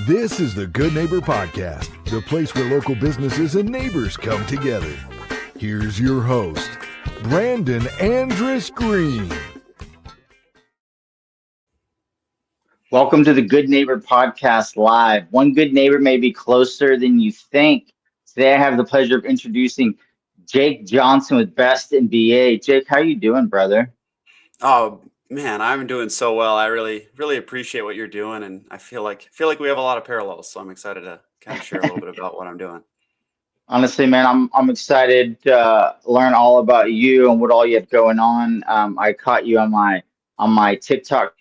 This is the Good Neighbor Podcast, the place where local businesses and neighbors come together. Here's your host, Brandon Andrus Green. Welcome to the Good Neighbor Podcast Live. One good neighbor may be closer than you think. Today I have the pleasure of introducing Jake Johnson with Best in BA. Jake, how you doing, brother? Oh man, I'm doing so well. I really appreciate what you're doing, and I feel like we have a lot of parallels. So I'm excited to kind of share a little bit about what I'm doing. Honestly, man, I'm excited to learn all about you and what all you have going on. I caught you on my TikTok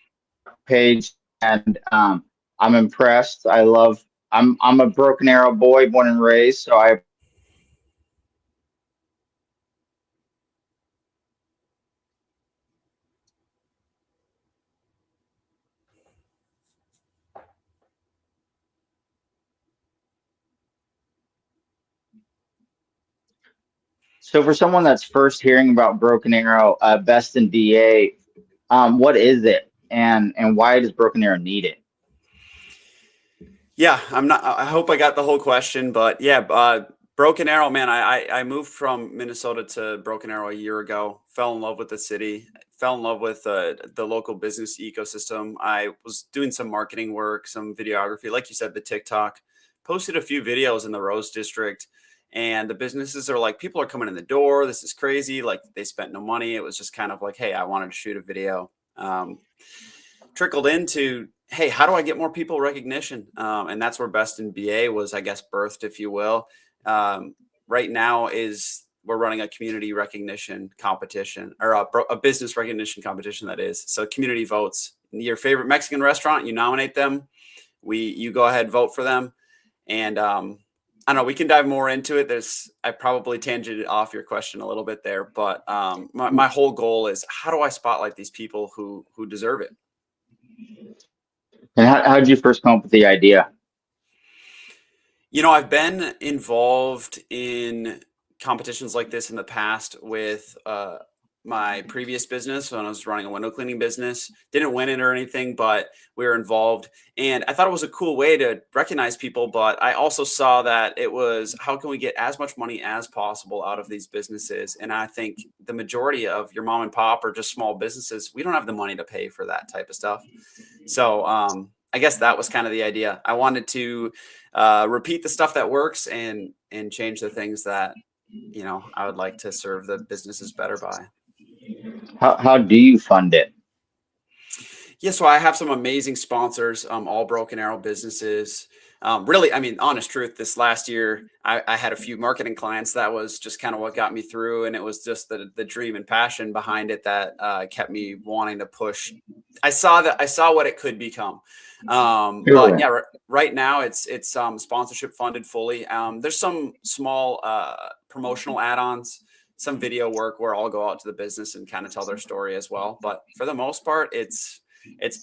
page, and I'm impressed. I'm a Broken Arrow boy, born and raised, So for someone that's first hearing about Broken Arrow, Best in BA, what is it, and why does Broken Arrow need it? Yeah, I hope I got the whole question, but yeah, Broken Arrow, man. I moved from Minnesota to Broken Arrow a year ago. Fell in love with the city. Fell in love with the local business ecosystem. I was doing some marketing work, some videography, like you said, the TikTok. Posted a few videos in the Rose District. And the businesses are like, people are coming in the door. This is crazy. Like, they spent no money. It was just kind of like, hey, I wanted to shoot a video. Trickled into, hey, how do I get more people recognition? And that's where Best in BA was, I guess, birthed, if you will. Right now we're running a community recognition competition, or a business recognition competition, that is. So community votes. Your favorite Mexican restaurant, you nominate them. You go ahead, vote for them. And I don't know, we can dive more into it. I probably tangented off your question a little bit there, but my whole goal is, how do I spotlight these people who deserve it? And how did you first come up with the idea? You know, I've been involved in competitions like this in the past with my previous business when I was running a window cleaning business. Didn't win it or anything, but we were involved. And I thought it was a cool way to recognize people. But I also saw that it was, how can we get as much money as possible out of these businesses? And I think the majority of your mom and pop or just small businesses, we don't have the money to pay for that type of stuff. So I guess that was kind of the idea. I wanted to repeat the stuff that works and change the things that, you know, I would like to serve the businesses better by. How do you fund it? Yeah, so I have some amazing sponsors, all Broken Arrow businesses. Really, I mean, honest truth, this last year, I had a few marketing clients. That was just kind of what got me through. And it was just the dream and passion behind it that kept me wanting to push. I saw what it could become. But yeah, right now it's sponsorship funded fully. There's some small promotional add-ons, some video work where I'll go out to the business and kind of tell their story as well. But for the most part, it's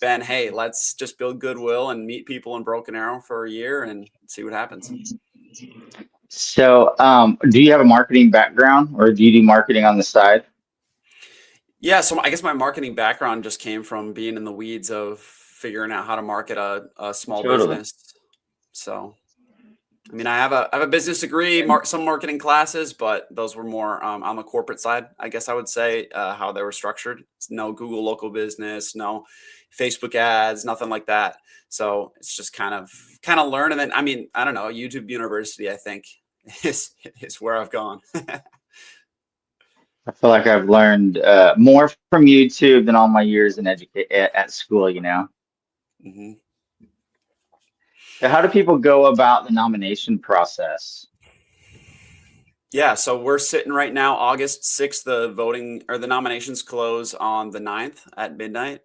been, hey, let's just build goodwill and meet people in Broken Arrow for a year and see what happens. So do you have a marketing background, or do you do marketing on the side? Yeah, so I guess my marketing background just came from being in the weeds of figuring out how to market a small business. So, I mean, I have a business degree, some marketing classes, but those were more on the corporate side, I guess I would say, how they were structured. No Google local business, no Facebook ads, nothing like that. So it's just kind of learn. And then, I mean, I don't know, YouTube University, I think is where I've gone. I feel like I've learned more from YouTube than all my years in at school, you know? Mm-hmm. So how do people go about the nomination process? Yeah, so we're sitting right now, August 6th, the nominations close on the 9th at midnight.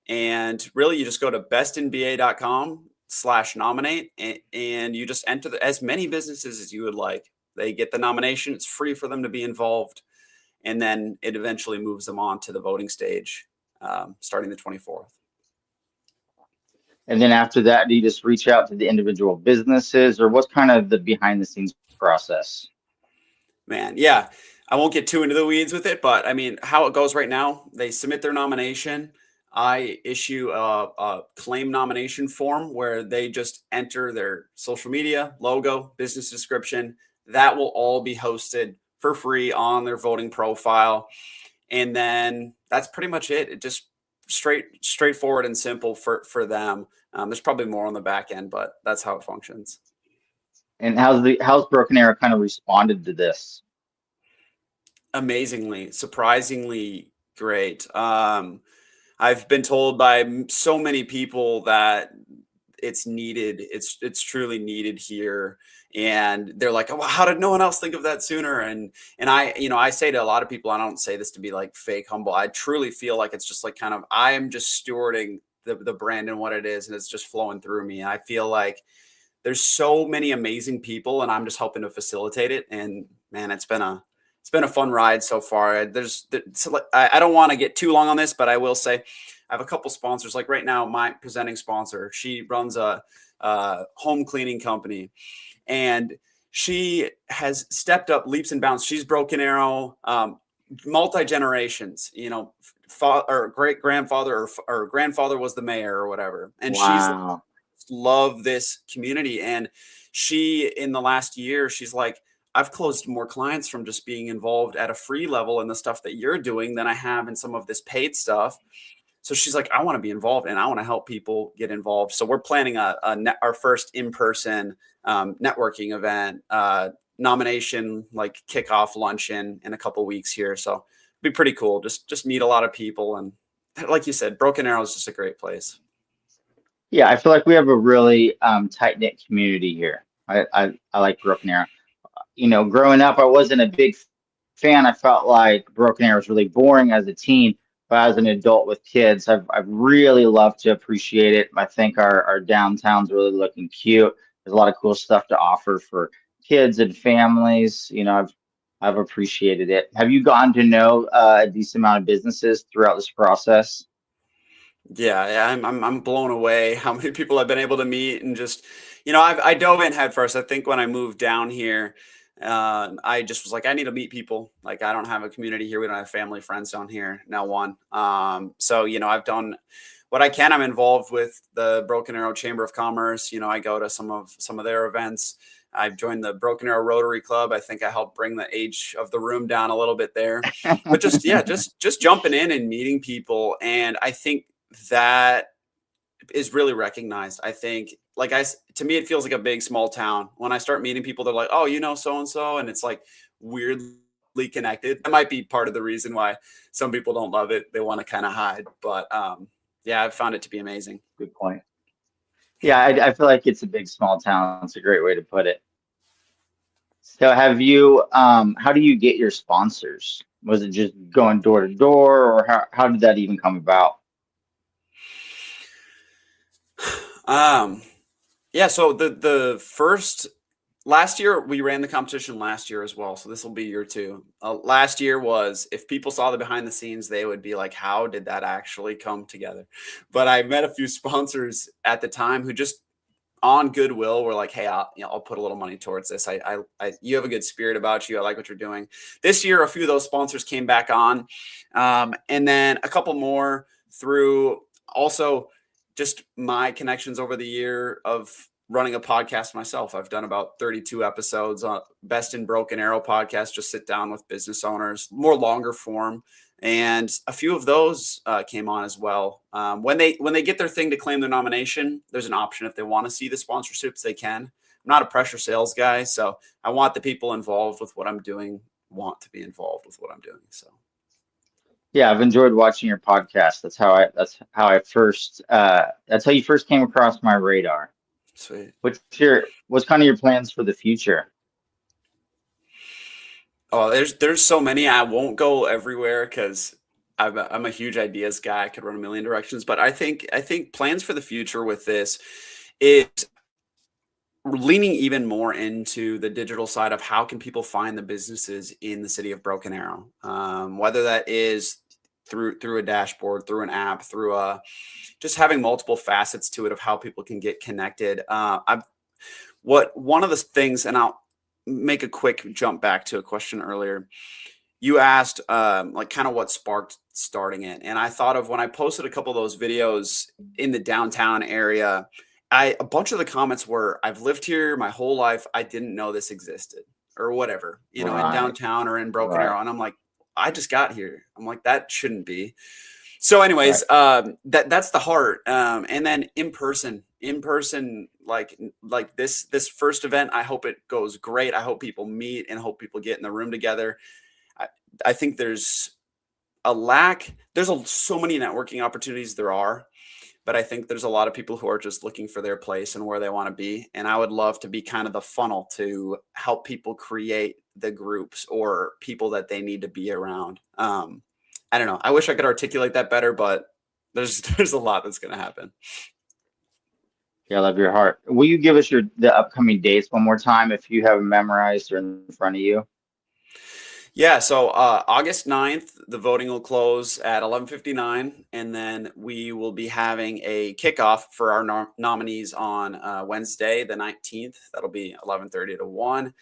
And really, you just go to bestinba.com/nominate and you just enter as many businesses as you would like. They get the nomination. It's free for them to be involved. And then it eventually moves them on to the voting stage starting the 24th. And then after that, do you just reach out to the individual businesses, or what's kind of the behind the scenes process? Man, yeah, I won't get too into the weeds with it, but I mean, how it goes right now, they submit their nomination. I issue a claim nomination form where they just enter their social media, logo, business description. That will all be hosted for free on their voting profile. And then that's pretty much it. It just straightforward and simple for them. There's probably more on the back end, but that's how it functions. And how's Broken Arrow kind of responded to this? Amazingly, surprisingly great. I've been told by so many people that it's needed. It's truly needed here. And they're like, oh, how did no one else think of that sooner? And I say to a lot of people, I don't say this to be like fake humble. I truly feel like it's just like kind of, I am just stewarding the brand and what it is, and it's just flowing through me. I feel like there's so many amazing people, and I'm just helping to facilitate it. And man, it's been a fun ride so far. I don't want to get too long on this, but I will say I have a couple sponsors. Like right now, my presenting sponsor, she runs a home cleaning company, and she has stepped up leaps and bounds. She's Broken Arrow, multi generations. Or great grandfather or grandfather was the mayor or whatever, and Wow. she's loved this community. And she, in the last year, she's like, I've closed more clients from just being involved at a free level in the stuff that you're doing than I have in some of this paid stuff. So she's like, I want to be involved and I want to help people get involved. So we're planning our first in-person networking event, nomination, like kickoff luncheon in a couple weeks here. So it'll be pretty cool. Just meet a lot of people. And like you said, Broken Arrow is just a great place. Yeah, I feel like we have a really tight knit community here. I like Broken Arrow. Growing up, I wasn't a big fan. I felt like Broken Arrow was really boring as a teen, but as an adult with kids, I've really loved to appreciate it. I think our downtown's really looking cute. There's a lot of cool stuff to offer for kids and families. I've appreciated it. Have you gotten to know a decent amount of businesses throughout this process? Yeah, I'm blown away how many people I've been able to meet. And just, I dove in head first. I think when I moved down here, I just was like, I need to meet people. Like, I don't have a community here. We don't have family, friends down here. Now one. So, I've done what I can. I'm involved with the Broken Arrow Chamber of Commerce. I go to some of their events. I've joined the Broken Arrow Rotary Club. I think I helped bring the age of the room down a little bit there. But just jumping in and meeting people. And I think that is really recognized. I think, to me, it feels like a big small town. When I start meeting people, they're like, oh, so and so, and it's like weirdly connected. That might be part of the reason why some people don't love it. They want to kind of hide, but yeah, I've found it to be amazing. Good point. Yeah, I feel like it's a big small town. It's a great way to put it. So how do you get your sponsors? Was it just going door to door, or how did that even come about? Yeah, so the first last year we ran the competition last year as well. So this will be year two. Last year was, if people saw the behind the scenes, they would be like, how did that actually come together? But I met a few sponsors at the time who just on goodwill were like, hey, I'll put a little money towards this. You have a good spirit about you. I like what you're doing. This year, a few of those sponsors came back on. And then a couple more through also just my connections over the year of running a podcast myself. I've done about 32 episodes on Best in Broken Arrow podcast, just sit down with business owners, more longer form. And a few of those came on as well. When they get their thing to claim their nomination, there's an option if they want to see the sponsorships, they can. I'm not a pressure sales guy, so I want the people involved with what I'm doing want to be involved with what I'm doing. So Yeah, I've enjoyed watching your podcast. That's how you first came across my radar. sweet. What's kind of your plans for the future? Oh, there's so many. I won't go everywhere because I'm a huge ideas guy. I could run a million directions, but I think plans for the future with this is leaning even more into the digital side of how can people find the businesses in the city of Broken Arrow, whether that is through a dashboard, through an app, through just having multiple facets to it of how people can get connected. One of the things, and I'll make a quick jump back to a question earlier. you asked like kind of what sparked starting it. And I thought of when I posted a couple of those videos in the downtown area, a bunch of the comments were, I've lived here my whole life. I didn't know this existed or whatever, you know, in Right. downtown or in Broken Right. Arrow. And I'm like, I just got here. I'm like, that shouldn't be. So Right. anyways, that's the heart. And then in person, like this first event, I hope it goes great. I hope people meet and hope people get in the room together. I think there's a lack. So many networking opportunities there are, but I think there's a lot of people who are just looking for their place and where they want to be. And I would love to be kind of the funnel to help people create the groups or people that they need to be around. I don't know. I wish I could articulate that better, but there's a lot that's going to happen. Yeah, I love your heart. Will you give us the upcoming dates one more time if you have them memorized or in front of you? Yeah, so August 9th, the voting will close at 11:59, and then we will be having a kickoff for our nominees on Wednesday, the 19th. That'll be 11:30 to 1.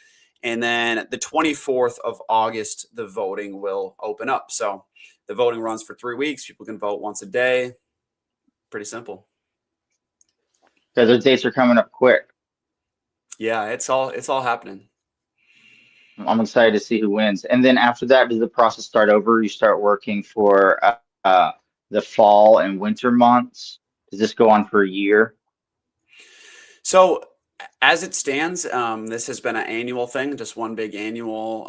And then the 24th of August, the voting will open up. So the voting runs for 3 weeks. People can vote once a day. Pretty simple. Because the dates are coming up quick. Yeah, it's all happening. I'm excited to see who wins. And then after that, does the process start over? You start working for the fall and winter months. Does this go on for a year? So as it stands, this has been an annual thing, just one big annual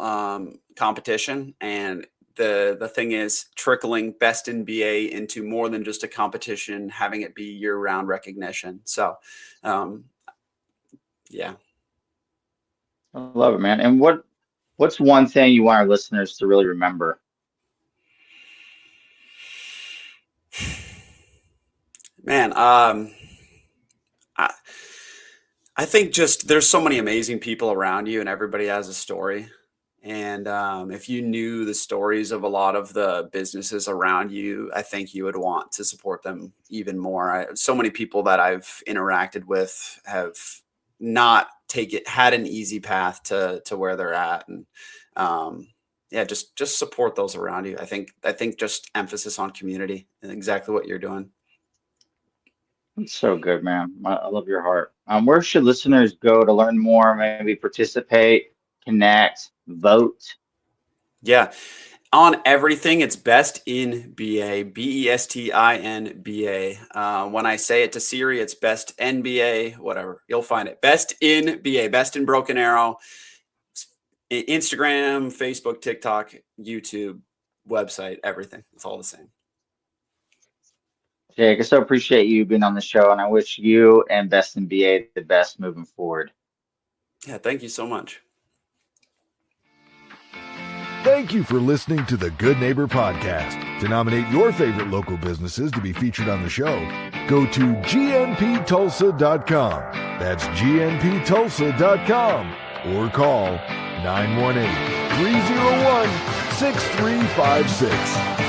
competition. And the thing is trickling Best in BA into more than just a competition, having it be year-round recognition. So yeah. I love it, man. And what's one thing you want our listeners to really remember? Man, I think just there's so many amazing people around you and everybody has a story. And if you knew the stories of a lot of the businesses around you, I think you would want to support them even more. So many people that I've interacted with have not had an easy path to where they're at. And yeah, just support those around you. I think just emphasis on community and exactly what you're doing. It's so good, man. I love your heart. Where should listeners go to learn more, maybe participate, connect, vote? Yeah. On everything, it's Best in BA, BESTINBA. When I say it to Siri, it's Best NBA, whatever. You'll find it. Best in BA, Best in Broken Arrow, Instagram, Facebook, TikTok, YouTube, website, everything. It's all the same. Jake, I so appreciate you being on the show, and I wish you and Best in BA the best moving forward. Yeah, thank you so much. Thank you for listening to the Good Neighbor Podcast. To nominate your favorite local businesses to be featured on the show, go to gnptulsa.com. That's gnptulsa.com or call 918-301-6356.